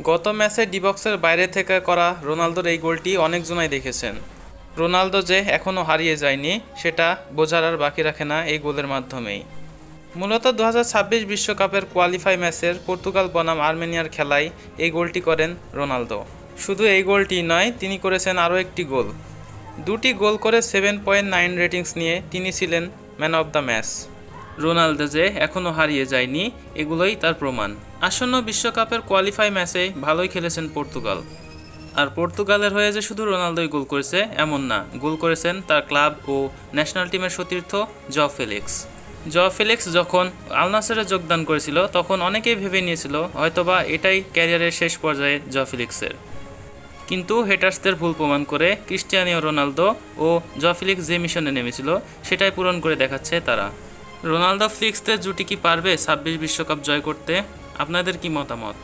গত ম্যাচে ডিবক্সের বাইরে থেকে করা রোনালদোর এই গোলটি অনেকজনাই দেখেছেন। রোনালদো যে এখনও হারিয়ে যায়নি সেটা বোঝার আর বাকি রাখে না এই গোলের মাধ্যমেই। মূলত 2026 বিশ্বকাপের কোয়ালিফাই ম্যাচের পর্তুগাল বনাম আর্মেনিয়ার খেলায় এই গোলটি করেন রোনালদো। শুধু এই গোলটি নয়, তিনি করেছেন আরও একটি গোল। দুটি গোল করে 7.9 রেটিংস নিয়ে তিনি ছিলেন man of the match. Ronaldo যে এখনও হারিয়ে যায়নি এগুলোই তার প্রমাণ। আসন্ন বিশ্বকাপের কোয়ালিফাই ম্যাচে ভালোই খেলেছেন পর্তুগাল। আর পর্তুগালের হয়ে যে শুধু রোনালদোই গোল করেছে এমন না, গোল করেছেন তার ক্লাব ও ন্যাশনাল টিমের সতীর্থ জও ফেলিক্স যখন আল নাসেরে যোগদান করেছিল তখন অনেকেই ভেবে নিয়েছিল হয়তোবা এটাই ক্যারিয়ারের শেষ পর্যায়ে জও ফেলিক্সের। কিন্তু হেটার্সদের ভুল প্রমাণ করে ক্রিস্টিয়ানো রোনালদো ও জও ফেলিক্স যে মিশনে নেমেছিল সেটাই পূরণ করে দেখাচ্ছে তারা। রোনালদো ফেলিক্সদের জুটি কি পারবে 26 বিশ্বকাপ জয় করতে? আপনাদের কি মতামত?